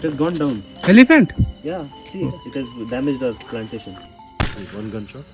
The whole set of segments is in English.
It has gone down. Elephant? Yeah, see, it has damaged our plantation. Wait, one gunshot.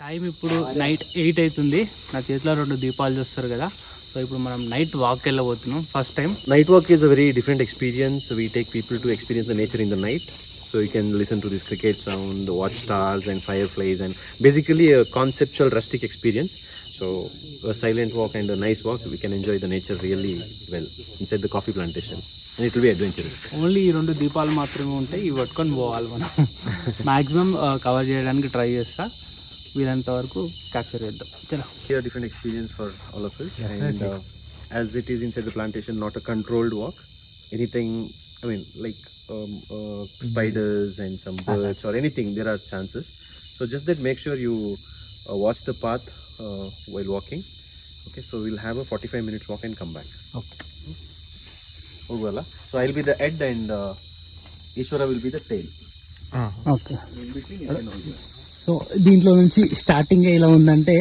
Time ఇప్పుడు night 8 అవుతుంది. నా చేతిలో 2 దీపాలు చూస్తారు కదా. సో ఇప్పుడు మనం నైట్ వాక్ వెళ్ళబోతున్నాం first time. Night walk is a very different experience. We take people to experience the nature in the night. So you can listen to this cricket sound, watch stars and fireflies, and basically a conceptual rustic experience. So a silent walk and a nice walk, we can enjoy the nature really well inside the coffee plantation. And it will be adventurous. Only ఈ 2 దీపాలు మాత్రమే ఉంటాయి. ఇవి పట్టుకొని పోవాలి మనం. Maximum cover చేయడానికి try చేస్తా. వీలంత వరకు క్యాప్చర్ చేద్దాం. చలో. Here different experience for all of us. And as it is inside the plantation, not a controlled walk. Anything, I mean, like spiders and some birds or anything, there are chances. So just that make sure you watch the path while walking. Okay, so we'll have a 45 minutes walk and come back. Okay. Oh, voilà. So I'll be the head and Ishwara will be the tail. Okay. So దీంట్లో నుంచి starting ఇలా ఉందంటే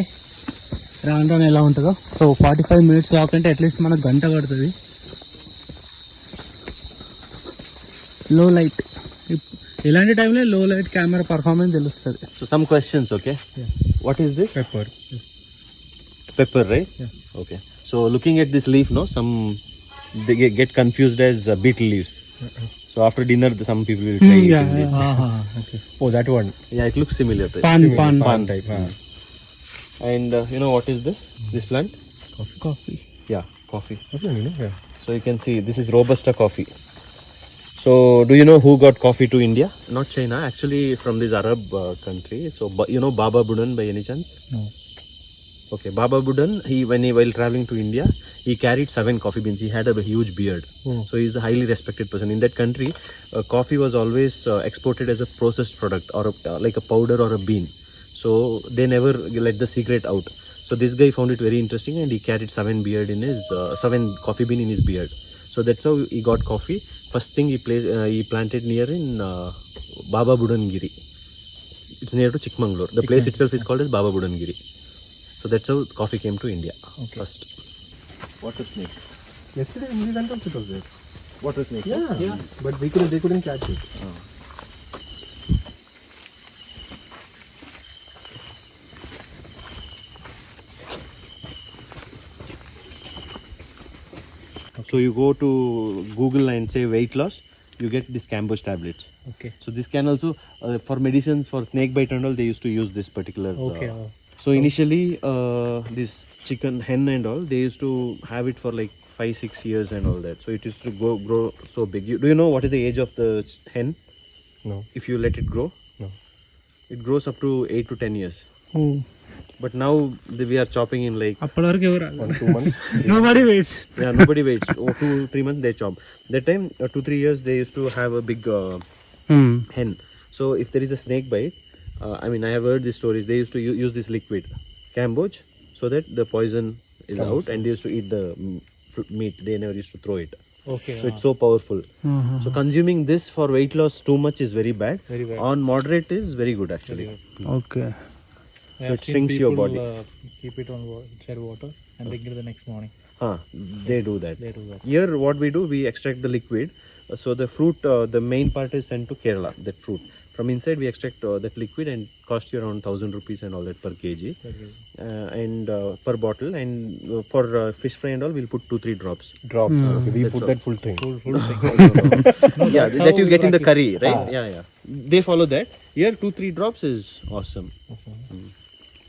రాను రాను ఎలా ఉంటుందో. So 45 minutes walk అంటే at least మనకు గంట పడుతుంది. లో లైట్, ఇలాంటి టైంలో లో లైట్ కెమెరా పర్ఫార్మెన్స్ తెలుస్తుంది. So some questions, okay? Yeah. What is this? Pepper. Pepper, right? Yeah. Okay. So looking at this leaf, no, some they get confused as beetle leaves. So after dinner, some people will try eating this. Okay. Oh, that one. Yeah, it looks similar. Right? Pan type. And you know what is this? This plant? Coffee. Yeah, coffee. Okay, you know, yeah. So you can see this is Robusta coffee. So do you know who got coffee to India? Not China, actually from this Arab country. So you know Baba Budan by any chance? No. Okay, Baba Budan, while traveling to India, he carried 7 coffee beans. He had a huge beard. Oh. So he's the highly respected person. In that country, coffee was always exported as a processed product or like a powder or a bean. So they never let the secret out. So this guy found it very interesting and he carried 7 coffee bean in his beard. So that's how he got coffee. First thing he planted near in Baba Budangiri. It's near to Chikmagalur. The place itself is called as Baba Budangiri. So that's how coffee came to India first. Water snake. Yesterday we went also, it was there. Water snake. Yeah. But they couldn't catch it. So you go to Google and say weight loss, you get this Cambos tablets. Okay. So this can also for medicines for snake bite and all, they used to use this particular. Okay. So initially this chicken hen and all, they used to have it for like 5-6 years and all that. So it used to grow so big. Do you know what is the age of the hen? No. If you let it grow? No. It grows up to 8 to 10 years. Oh. But now we are chopping in like అప్పటి వరకు ఎవరు 1-2 months. nobody waits. yeah, nobody waits. 2-3 months they chop. That time 2-3 years they used to have a big hen. So if there is a snake bite, I mean I have heard these stories. They used to use this liquid Camboj so that the poison is out and they used to eat the meat. They never used to throw it. Okay. So it's so powerful. So consuming this for weight loss too much is very bad. Very bad. On moderate is very good actually. Okay. So it shrinks your body. Keep it on inside water and drink it the next morning. They do that. They do that. Here what we do, we extract the liquid. So the fruit, the main part is sent to Kerala, that fruit. From inside we extract that liquid and cost you around 1,000 rupees and all that per kg. And per bottle. And for fish fry and all, we'll put 2-3 drops. Drops. Okay, we That's put all. that full thing. Full thing. Yeah, that you get in the curry, right? Yeah. They follow that. Here 2-3 drops is awesome.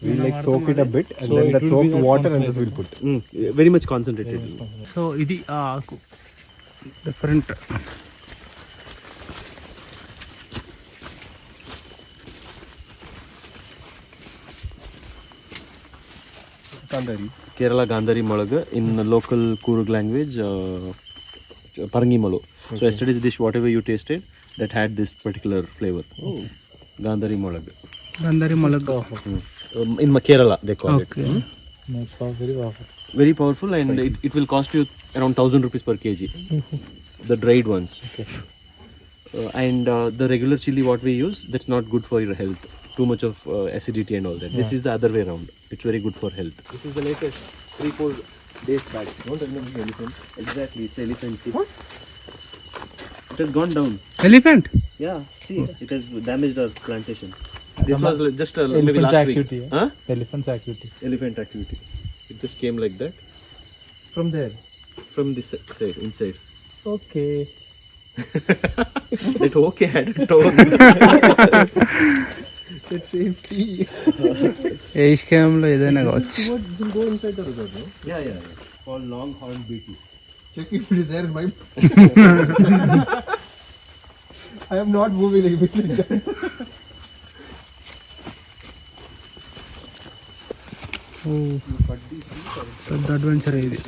We like soak it a bit and So then it that will be soaked that water and this we'll put. Very much concentrated. So ఇది ఆకు different. Kandari. Kerala Gandhari Molaga, in the local Kurug language, Parangi Malo. So yesterday's dish, whatever you tasted, that had this particular flavor. Gandhari Molaga. Gandhari Molaga. In Kerala they call it. Okay. No, it's very powerful. Very powerful and it will cost you around 1,000 rupees per kg. The dried ones. Okay. And the regular chili what we use, that's not good for your health. too much of acidity and all that. This is the other way around. It's very good for health. This is the latest 3-4 days back. Don't remember the elephant. Exactly, it's elephant. See? It has gone down. Elephant? Yeah, see, it has damaged our plantation. This was just maybe Elephant's last activity, week. yeah? Huh? Elephant's activity. Elephant activity. It just came like that. From there. From this side, inside. Okay. That okay had a tone. It's empty. ఏషికాయంలో ఏదైనా కావచ్చు. We'll go inside the resort, no? Yeah. Called Longhorn BT. Check if it is there in my... I am not moving like bit like that. పెద్ద adventure ఇది.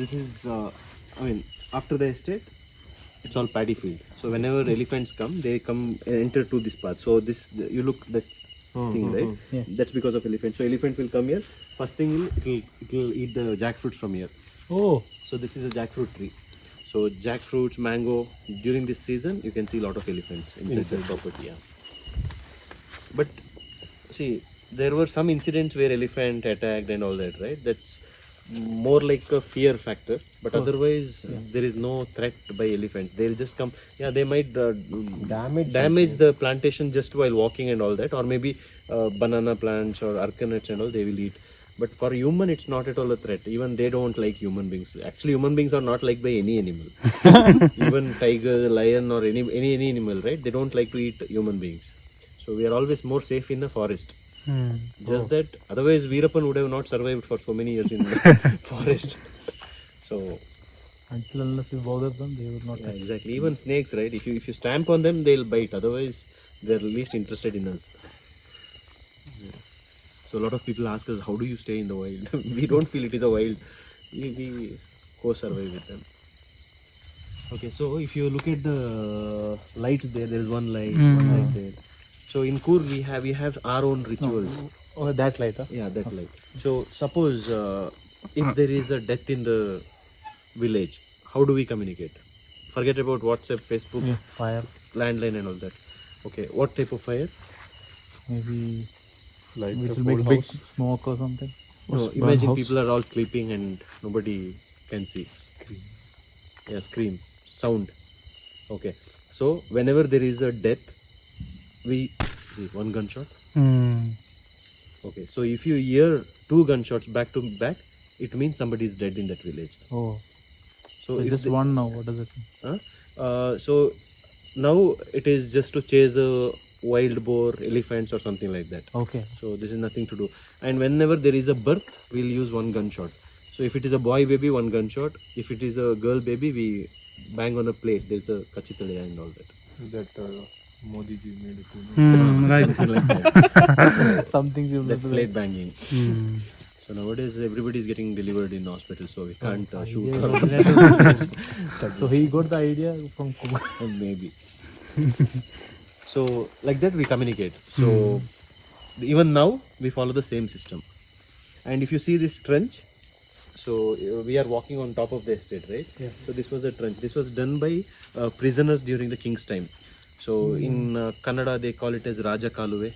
This is, after the estate, it's all paddy field. So whenever elephants come, they come enter to this path. So this, you look that thing, right? Yeah. That's because of elephant. So elephant will come here. First thing, it will eat the jackfruits from here. Oh. So this is a jackfruit tree. So jackfruits, mango. During this season, you can see a lot of elephants inside the property. Yeah. But see, there were some incidents where elephant attacked and all that, right? That's more like a fear factor. But otherwise, there is no threat by elephants. They'll just come. Yeah, they might damage the plantation just while walking and all that, or maybe banana plants or arcanuts and all they will eat. But for human, it's not at all a threat. Even they don't like human beings. Actually, human beings are not liked by any animal. Even tiger, lion, or any animal, right? They don't like to eat human beings. So we are always more safe in the forest. Just that, otherwise Veerappan would have not survived for so many years in the forest. So Until unless you bother them, they will not. yeah, exactly. Even snakes, right? If you stamp on them, they'll bite. Otherwise, they're least interested in us. Yeah. So a lot of people ask us, how do you stay in the wild? We don't feel it is a wild. We co-survive with them. Okay, so if you look at the lights there is one light, one light there. So in Coorg we have our own rituals. Oh, that light, huh? Yeah, that light. So suppose if there is a death in the village, how do we communicate? Forget about WhatsApp, Facebook, Fire. landline and all that. Okay, what type of fire? Maybe Like which the will make whole big house. smoke or something. No, Burn imagine house. people are all sleeping and nobody can see. Yeah, scream, sound. Okay, so whenever there is a death, we see one gunshot. Okay, so if you hear 2 gunshots back to back, it means somebody is dead in that village. Oh. So So if just one now. What does it mean? so now it is just to chase a wild boar, elephants or something like that. Okay. So this is nothing to do. And whenever there is a birth, we'll use 1 gunshot. So if it is a boy baby, 1 gunshot. If it is a girl baby, we bang on a plate. There's a kachitalaya and all that. That Modi ji made it. Right. Something like that. Something similar That to plate banging. So nowadays everybody is getting delivered in hospital, so we can't shoot. Yeah, so he got the idea from Kumar. Maybe. So like that we communicate. So even now we follow the same system. And if you see this trench, so we are walking on top of the estate, right? Yeah. So this was a trench. This was done by prisoners during the king's time. So in Kannada they call it as Raja Kaluve.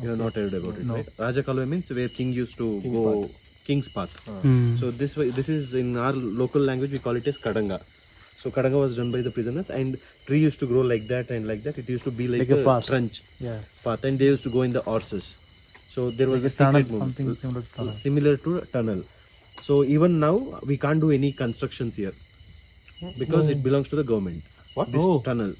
You have not heard about it, No. right? Raja Kaluve means where king used to go king's path. So this is in our local language we call it as Kadanga. So Kadanga was done by the prisoners, and tree used to grow like that and like that. It used to be like Like a a path. trench Yeah. path, and they used to go in the horses. So there was Like a a tunnel, secret move, something similar to tunnel. similar to a tunnel. So even now we can't do any constructions here because it belongs to the government. What? This Oh. tunnel.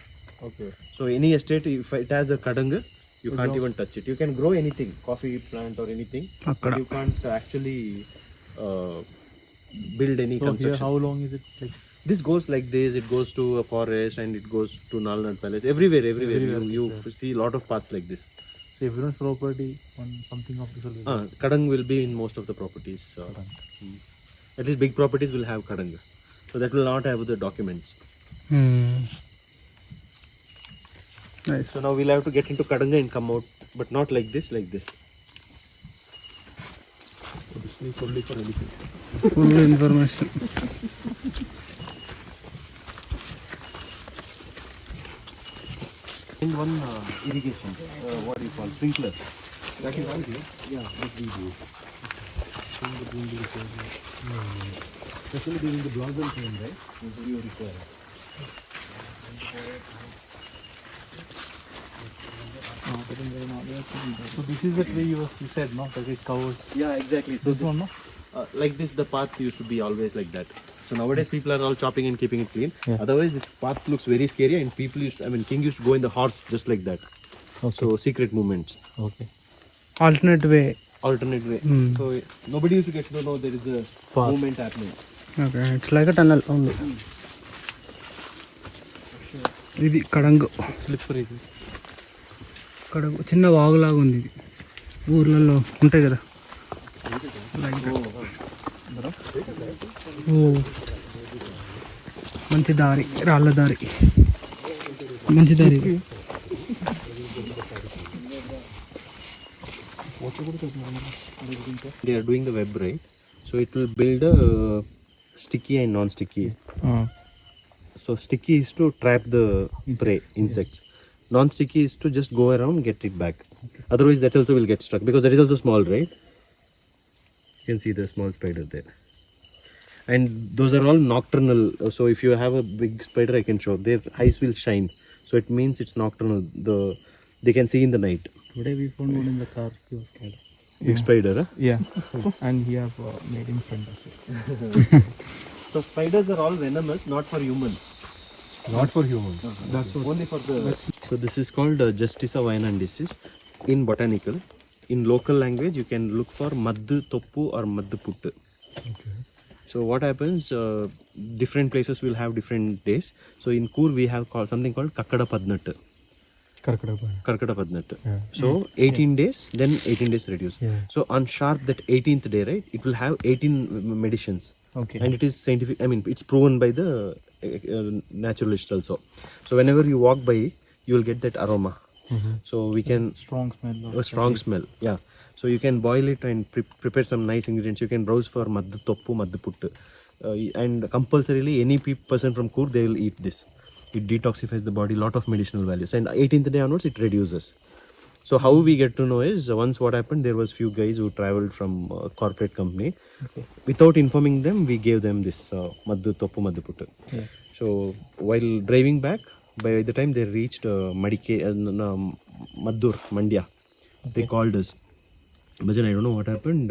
Okay. So any estate, if it has a kadanga, you can't even touch it. You can grow anything, coffee plant or anything, but you can't actually build any So here, construction. how long is it? Like This goes like this. It goes to a forest and it goes to Nalnad Palace. Everywhere. Everywhere, You see a lot of paths like this. so everyone's property on something of this will be. Kadang will be in most of the properties. At least big properties will have kadang. So that will not have the documents. Nice. So now we'll have to get into kadanga and come out, but not like this, like this. So this is only for elephant. Full information. And one irrigation, what do you call, sprinkler. That is right here. Yeah, that we do. Especially during the blossom time, right? Usually you require. So this is the tree you said, no? That it covers. Yeah, exactly. So This one, no? like this, the path used to be always like that. So nowadays people are all chopping and keeping it clean. Yeah. Otherwise, this path looks very scary, and people used, king used to go in the horse just like that. Okay. So secret movements, Okay. Alternate way. alternate way. So nobody used to get to know there is a Path. movement happening. Okay, it's like tunnel ఉంది. ఇది కడంగు. Slippery. కడంగు చిన్న వాగులాగా ఉంది ఇది. ఊర్లలో ఉంటాయి కదా. ఓ, మంచి దారి, రాళ్ళ దారి, మంచి దారి. They are doing the web, right? So it will build a sticky and non-sticky. So sticky is to trap the prey, insects. Non-sticky is to just go around, get it back. Otherwise that also will get stuck, because that is also small, right? You can see the small spider there. And those are all nocturnal. So if you have a big spider, I can show, their eyes will shine. So it means it's nocturnal. They can see in the night. Today we found one in the car. He was scared. Big spider, huh? Yeah. And he have made him friend also. So spiders are all venomous, not for humans. Not for humans. That's only for the. So this is called Justicia vianensis in botanical. In local language, you can look for maddu toppu or maddu puttu. Okay. So what happens? Different places will have different days. So in Coorg we have something called Kakkada Padnat. Karkada Padnat. Yeah. So 18 days, then 18 days reduce. Yeah. So on sharp that 18th day, right? It will have 18 medicines. Okay. And it is scientific, it's proven by the naturalists also. So whenever you walk by, you will get that aroma. So we can Strong smell. a strong smell, yeah. So you can boil it and prepare some nice ingredients. You can browse for maddu toppu, maddu puttu, and compulsorily any person from Coorg, they will eat this. It detoxifies the body, lot of medicinal values, and 18th day onwards it reduces. So how we get to know is, once what happened, there was few guys who traveled from a corporate company. Okay. Without informing them, we gave them this maddu toppu, maddu puttu. Yeah. So while driving back, by the time they reached Maddur, Mandya, they called us. But then I don't know what happened.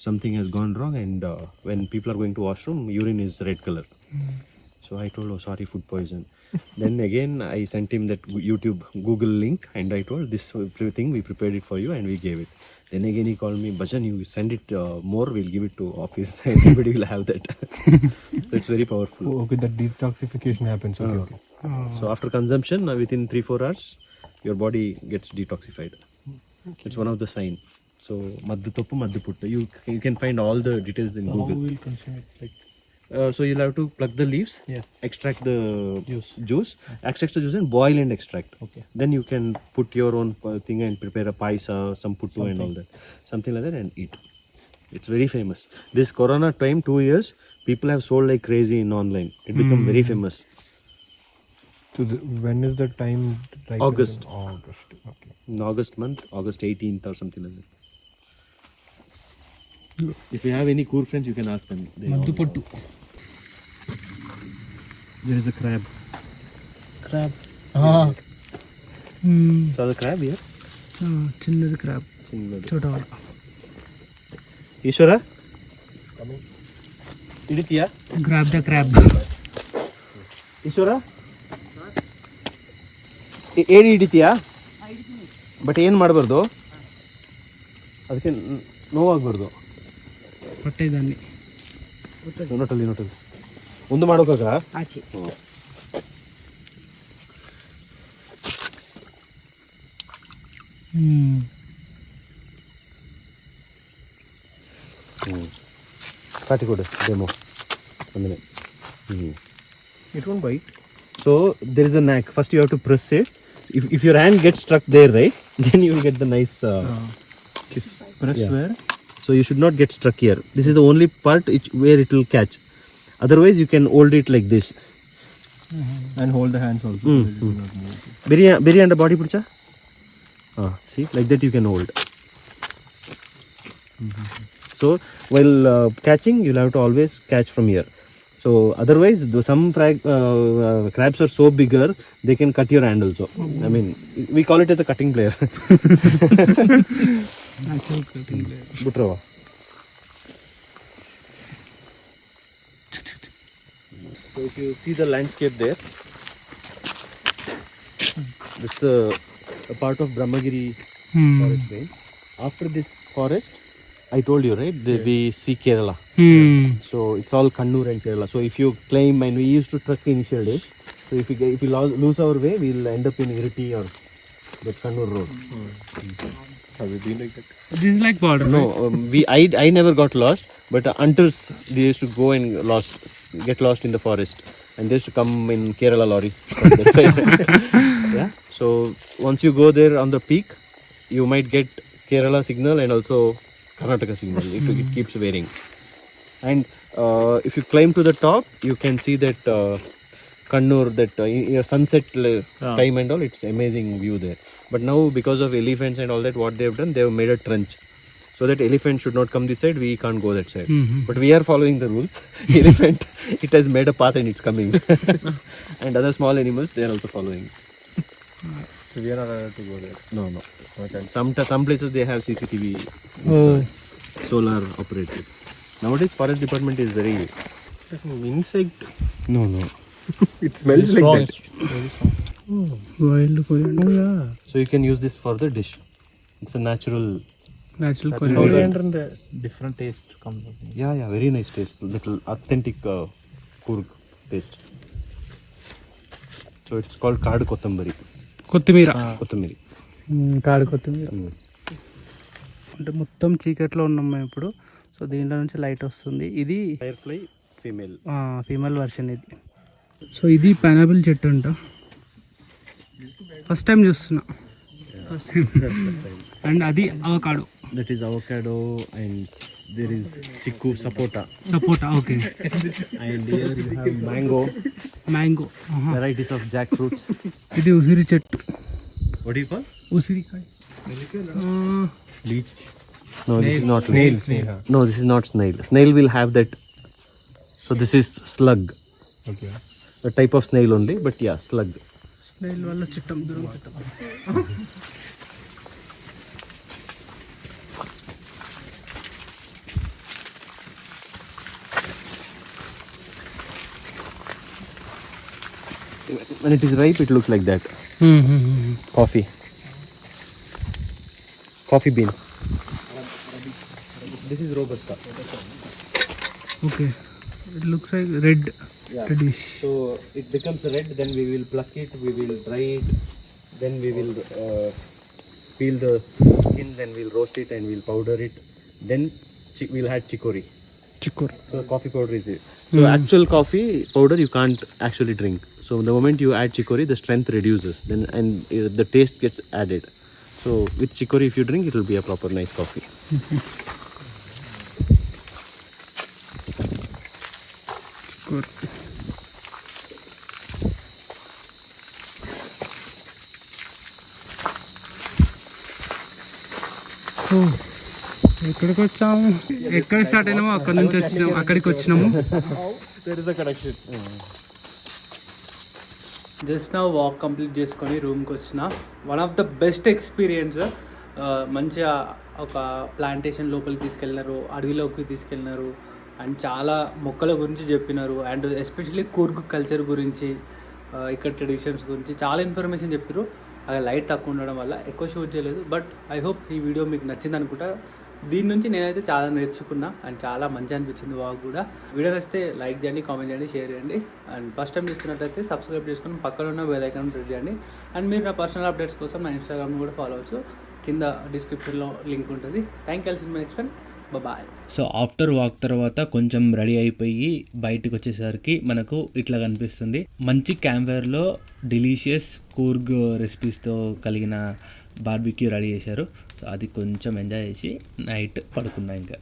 Something has gone wrong, and when people are going to washroom, urine is red color. So I told, oh sorry, food poison. Then again I sent him that YouTube Google link, and I told, this thing we prepared it for you and we gave it. Then again he called me, Bhajan, you send it more, we'll give it to office. Everybody will have that. So it's very powerful. Oh, okay, that detoxification happens. Okay, okay. So after consumption, within 3-4 hours, your body gets detoxified. It's one of the sign. So maddu toppu, maddu puttu. You can find all the details in How Google. we will consume it? Like, So you'll have to pluck the leaves, yeah. extract the Juice. extract the juice and boil and extract. Okay. Then you can put your own thing and prepare a paisa, some puttu and all that. Something like that, and eat. It's very famous. This corona time, 2 years, people have sold like crazy in online. It become very famous. So when is the time? Right? August. August. Okay. In August month, August 18th or something like that. If you have any Coorg friends, you can ask them. మద్దు పొట్టు. There is a crab. Crab. Saw the crab here? చిన్నది crab, చోటవాడ. Ishwara? Iditya? Grab the crab. Ishwara? ಏಡಿ ಹಿಡಿತೀಯಾ? But ಏನು ಮಾಡಬಾರ್ದು, ಅದಕ್ಕೆ ನೋವಾಗಬಾರ್ದು. పట్టేదాన్ని. ನೋಟಲ್ಲಿ ಒಂದು ಮಾಡೋಕಾಗ ಆಚೆ. ಕಾಟಿಕೊಡು demo ಅಂದರೆ. It won't bite. So there is a knack. First you have to press it. If your hand gets stuck there, right, then you will get the nice Kiss. Press Yeah. where? So you should not get stuck here. This is the only part where it will catch. Otherwise you can hold it like this. And hold the hands also. Mm, so that it will not move. Berry and the body pucha. See, like that you can hold. So while catching, you'll have to always catch from here. So otherwise, some crabs are so bigger, they can cut your hand also. I mean, we call it as a cutting player. Natural cutting blade. Butrava. So if you see the landscape there, it's a part of Brahmagiri forest range. After this forest, I told you, right, we see Kerala. So it's all Kannur and Kerala. So if you climb, and we used to trek initial days, so if we lose our way, we'll end up in Iriti or the Kannur road. Have you been like that? This is like border. No, I never got lost, but hunters, they used to go and get lost in the forest, and they used to come in Kerala lorry from that side. Yeah. So once you go there on the peak, you might get Kerala signal and also Karnataka signal. It keeps varying. And if you climb to the top, you can see that Kannur, that sunset time and all. It's amazing view there. But now because of elephants and all that, what they have done, they have made a trench so that elephant should not come this side. We can't go that side. But we are following the rules. Elephant, it has made a path and it's coming. And other small animals, they are also following. So we are not allowed to go there. No. Okay. Some places they have CCTV, Oh. solar operated. Nowadays, forest department is very. Insect. No. It smells like Strong, that. it's very strong. Wild coriander. So you can use this for the dish. It's a natural. Natural Coriander and Different taste comes up. Yeah, very nice taste. Little authentic Coorg taste. So it's called Kaadu Kothambari. కొత్తిమీర. Kothambari. కాడు కొత్తిమీర. అంటే మొత్తం చీకట్లో ఉన్నాం మేము ఇప్పుడు. So దీంట్లో నుంచి లైట్ వస్తుంది. ఇది Firefly female. ఫీమేల్ వర్షన్ ఇది. సో ఇది పైనాపిల్ చెట్టు అంట. ఫస్ట్ టైం చూస్తున్నా. అండ్ అది avocado. That is avocado, and there is chiku, sapota. Sapota. Okay. And here you have mango, mango. varieties of jackfruits. ఇది ఉసిరి చెట్టు. What do you call? ఉసిరికాయ. Leech. No, this is not snail. No, this is not snail. Snail will have that. So this is slug. Okay. A type of snail only, but yeah, slug. Snail వల్ల చిట్టం దూరం Chittam. When it is ripe, it looks like that. Coffee bean. This is robusta. Okay. It looks like red. Reddish. So it becomes red, then we will pluck it, we will dry it, then we will peel the skin, then we'll roast it and we'll powder it. Then we'll add chicory. చిక్కూరు. So coffee powder is it. So actual coffee powder you can't actually drink. So the moment you add chicory, the strength reduces. Then the taste gets added. So with chicory, if you drink, it will be a proper nice coffee. చిక్కూరు. ఎక్కడికి వచ్చాము? ఎక్కడ start అయినామో అక్కడ నుంచి వచ్చినాము, అక్కడికి వచ్చినాము. There is a connection. Just నా walk complete చేసుకొని రూమ్కి వచ్చిన. One of the best experience. మంచిగా ఒక ప్లాంటేషన్ లోపలికి తీసుకెళ్ళినారు, అడవిలోకి తీసుకెళ్ళినారు, అండ్ చాలా మొక్కల గురించి చెప్పినారు, అండ్ ఎస్పెషల్లీ కూర్గ్ కల్చర్ గురించి, ఇక్కడ ట్రెడిషన్స్ గురించి చాలా ఇన్ఫర్మేషన్ చెప్పారు. అలా లైట్ తక్కువ ఉండడం వల్ల ఎక్కువ షూట్ చేయలేదు. బట్ ఐ హోప్ ఈ వీడియో మీకు నచ్చింది అనుకుంటా. దీని నుంచి నేనైతే చాలా నేర్చుకున్నా అండ్ చాలా మంచి అనిపించింది వాక్ కూడా. వీడియో నచ్చితే లైక్ చేయండి, కామెంట్ చేయండి, షేర్ చేయండి. అండ్ ఫస్ట్ టైం చూస్తున్నట్లయితే సబ్స్క్రైబ్ చేసుకొని పక్కన ఉన్న బెల్ ఐకాన్ ప్రెస్ చేయండి. అండ్ మీరు నా పర్సనల్ అప్డేట్స్ కోసం నా ఇన్స్టాగ్రామ్ కూడా ఫాలో అవచ్చు. కింద డిస్క్రిప్షన్లో లింక్ ఉంటుంది. Thank you next time. Bye. So after walk తర్వాత కొంచెం రెడీ అయిపోయి బయటకు వచ్చేసరికి మనకు ఇట్లా కనిపిస్తుంది. మంచి క్యాంపైర్లో డెలీషియస్ కూర్గ్ రెసిపీస్తో కలిగిన బార్బిక్యూ రెడీ చేశారు. సో అది కొంచెం ఎంజాయ్ చేసి నైట్ పడుకున్నా ఇంకా.